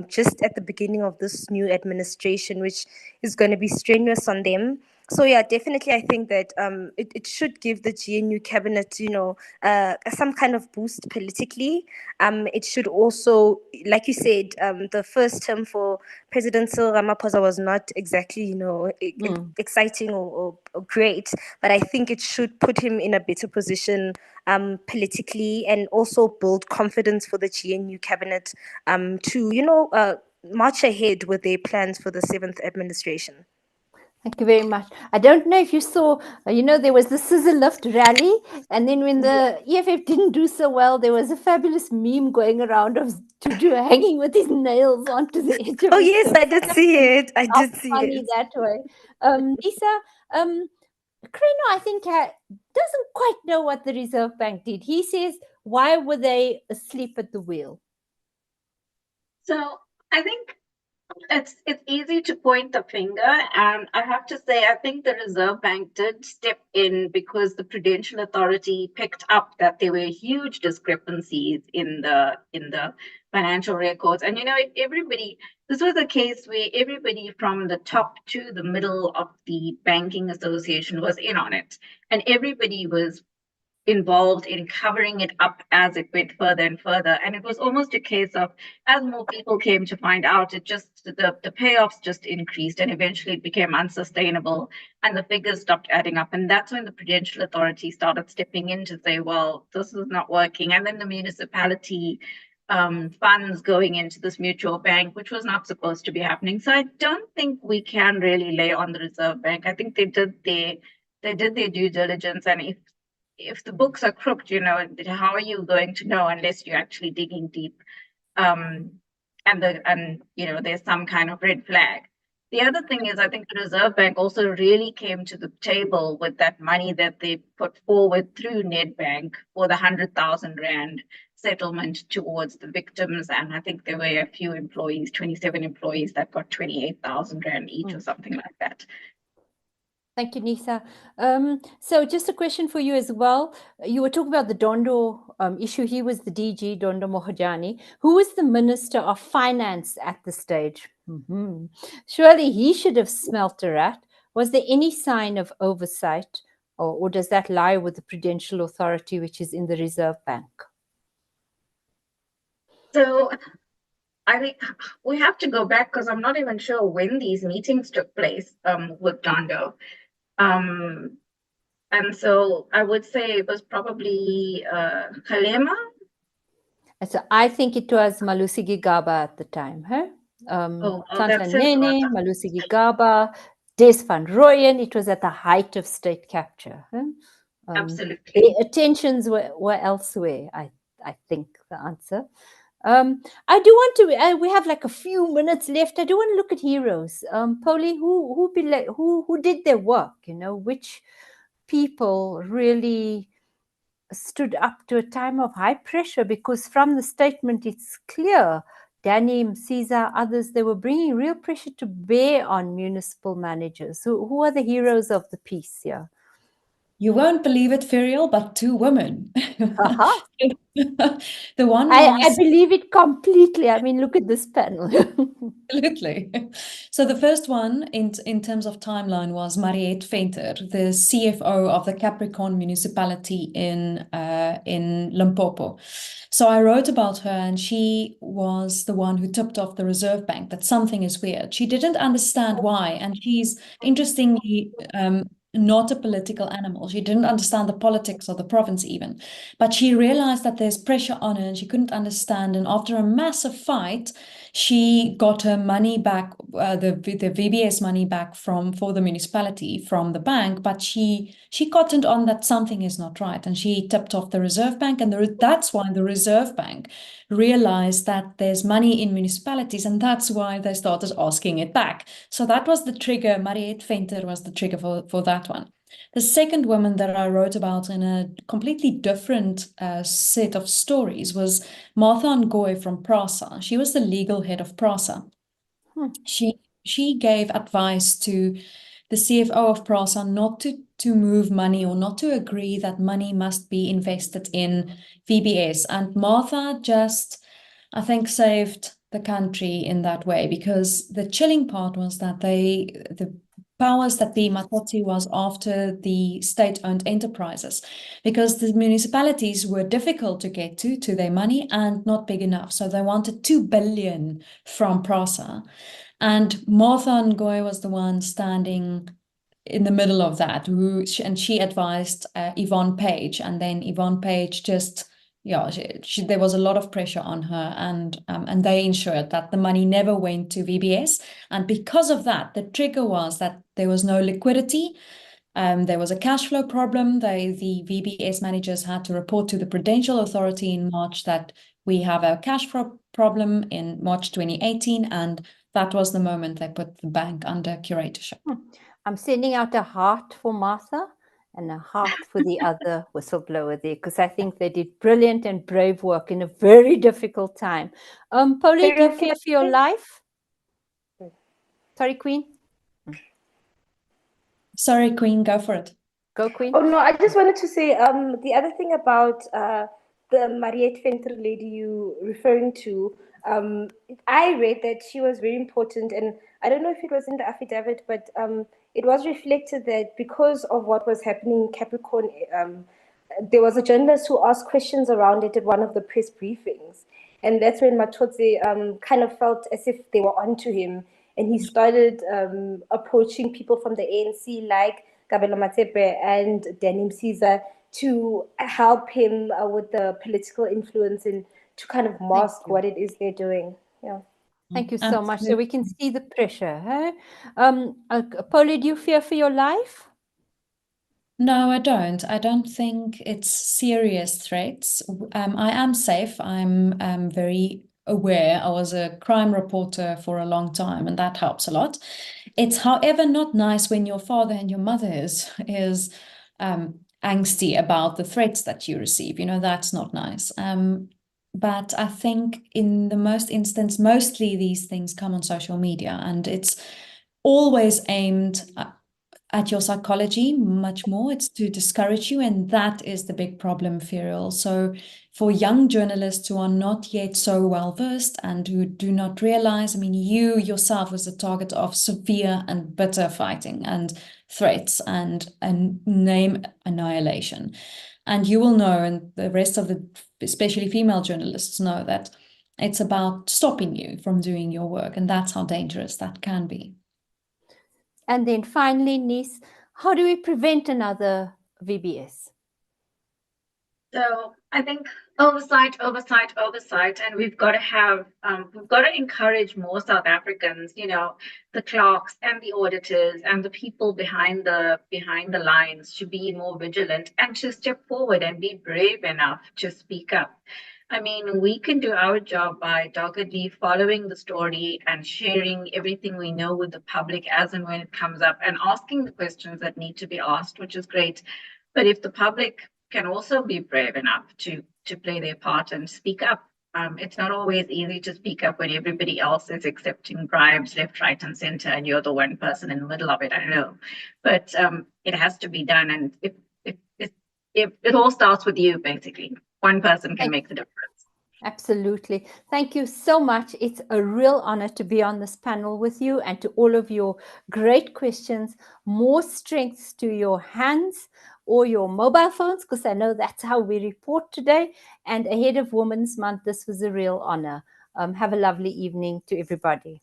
[SPEAKER 4] just at the beginning of this new administration, which is going to be strenuous on them. So yeah, definitely, I think that it should give the GNU cabinet, some kind of boost politically. It should also, like you said, the first term for President Cyril Ramaphosa was not exactly, exciting or great, but I think it should put him in a better position politically, and also build confidence for the GNU cabinet to, march ahead with their plans for the 7th administration.
[SPEAKER 1] Thank you very much. I don't know if you saw, there was the scissor lift rally, and then when the EFF didn't do so well, there was a fabulous meme going around of Tutu hanging with his nails onto the edge of
[SPEAKER 4] Oh, yes, I did see it. I did see
[SPEAKER 1] funny
[SPEAKER 4] it.
[SPEAKER 1] that way. Neesa, Kreno, I think, doesn't quite know what the Reserve Bank did. He says, why were they asleep at the wheel?
[SPEAKER 3] So I think it's easy to point the finger, and I have to say I think the Reserve Bank did step in because the Prudential Authority picked up that there were huge discrepancies in the financial records, and this was a case where everybody from the top to the middle of the banking association was in on it, and everybody was involved in covering it up as it went further and further. And it was almost a case of, as more people came to find out, it just, the payoffs just increased, and eventually it became unsustainable and the figures stopped adding up. And that's when the Prudential Authority started stepping in to say, well, this is not working. And then the municipality funds going into this mutual bank, which was not supposed to be happening. So I don't think we can really lay on the Reserve Bank. I think they did their due diligence, and if the books are crooked, how are you going to know unless you're actually digging deep? And there's some kind of red flag. The other thing is, I think the Reserve Bank also really came to the table with that money that they put forward through Nedbank for the 100,000 Rand settlement towards the victims. And I think there were a few employees, 27 employees, that got 28,000 Rand each or something like that.
[SPEAKER 1] Thank you, Neesa. So just a question for you as well. You were talking about the Dondo issue. He was the DG, Dondo Mohojani. Who was the Minister of Finance at the stage? Surely he should have smelt a rat. Was there any sign of oversight, or does that lie with the Prudential Authority, which is in the Reserve Bank?
[SPEAKER 3] So I think we have to go back because I'm not even sure when these meetings took place with Dondo. And so I would say it was probably Malema.
[SPEAKER 1] And so I think it was Malusi Gigaba at the time, huh?
[SPEAKER 3] That's it.
[SPEAKER 1] Nene, Malusi Gigaba, Des van Rooyen. It was at the height of state capture. Huh?
[SPEAKER 3] Absolutely.
[SPEAKER 1] The attentions were elsewhere, I think the answer. I do want to, we have like a few minutes left. I do want to look at heroes. Pauli, who did their work, you know, which people really stood up to a time of high pressure, because from the statement it's clear Danny, Caesar, others, they were bringing real pressure to bear on municipal managers. Who are the heroes of the piece here?
[SPEAKER 2] You won't believe it, Ferial, but 2 women.
[SPEAKER 1] Aha.
[SPEAKER 2] The one
[SPEAKER 1] I
[SPEAKER 2] was...
[SPEAKER 1] believe it completely. I mean, look at this panel.
[SPEAKER 2] Absolutely. So the first one in terms of timeline was Mariétte Venter, the CFO of the Capricorn municipality in Limpopo. So I wrote about her, and she was the one who tipped off the Reserve Bank that something is weird. She didn't understand why, and she's interestingly not a political animal. She didn't understand the politics of the province even, but she realized that there's pressure on her and she couldn't understand. And after a massive fight, she got her money back, the VBS money back for the municipality from the bank, but she cottoned on that something is not right, and she tipped off the Reserve Bank, and that's why the Reserve Bank realized that there's money in municipalities, and that's why they started asking it back. So that was the trigger. Mariétte Venter was the trigger for that one. The second woman that I wrote about in a completely different set of stories was Martha Ngoye from PRASA. She was the legal head of PRASA. She gave advice to the CFO of PRASA not to move money, or not to agree that money must be invested in VBS. And Martha just, I think, saved the country in that way, because the chilling part was that the powers that be, Matodzi was after the state-owned enterprises, because the municipalities were difficult to get to their money and not big enough. So they wanted 2 billion from PRASA. And Martha Ngoye was the one standing in the middle of that, and she advised Yvonne Page, and then Yvonne Page just, there was a lot of pressure on her, and they ensured that the money never went to VBS. And because of that, the trigger was that there was no liquidity. There was a cash flow problem. The VBS managers had to report to the Prudential Authority in March that we have a cash flow problem in March 2018, and that was the moment they put the bank under curatorship.
[SPEAKER 1] I'm sending out a heart for Martha and a heart for the other whistleblower there, because I think they did brilliant and brave work in a very difficult time. Pauli, do you fear for your life? Sorry, Queen.
[SPEAKER 2] Sorry, Queen, go for it.
[SPEAKER 1] Go, Queen.
[SPEAKER 4] Oh, no, I just wanted to say the other thing about the Mariétte Venter lady you referring to, I read that she was very important, and I don't know if it was in the affidavit, but it was reflected that because of what was happening in Capricorn, there was a journalist who asked questions around it at one of the press briefings. And that's when Matodzi kind of felt as if they were onto him. And he started approaching people from the ANC like Kabelo Matsepe and Danny Caesar to help him with the political influence and to kind of mask what it is they're doing. Yeah.
[SPEAKER 1] Thank you so much. So we can see the pressure. Huh? Pauli, do you fear for your life?
[SPEAKER 2] No, I don't. I don't think it's serious threats. I am safe. I'm very aware. I was a crime reporter for a long time, and that helps a lot. It's, however, not nice when your father and your mother is angsty about the threats that you receive. You know, that's not nice. But I think in the most instance, mostly these things come on social media, and it's always aimed at your psychology much more. It's to discourage you, and that is the big problem, Ferial. So for young journalists who are not yet so well versed and who do not realize, I mean, you yourself was the target of severe and bitter fighting and threats and name annihilation. And you will know, and the rest of the, especially female journalists, know that It's about stopping you from doing your work, and that's how dangerous that can be.
[SPEAKER 1] And then finally, Neesa, how do we prevent another VBS?
[SPEAKER 3] So I think oversight, and we've got to encourage more South Africans, the clerks and the auditors and the people behind the lines to be more vigilant and to step forward and be brave enough to speak up. I mean, we can do our job by doggedly following the story and sharing everything we know with the public as and when it comes up and asking the questions that need to be asked, which is great. But if the public can also be brave enough to play their part and speak up. It's not always easy to speak up when everybody else is accepting bribes left, right, and center, and you're the one person in the middle of it. I know, but it has to be done, and if it all starts with you, basically, one person can make the difference.
[SPEAKER 1] Absolutely. Thank you so much. It's a real honor to be on this panel with you and to all of your great questions. More strengths to your hands or your mobile phones, because I know that's how we report today. And ahead of Women's Month, this was a real honor. Have a lovely evening to everybody.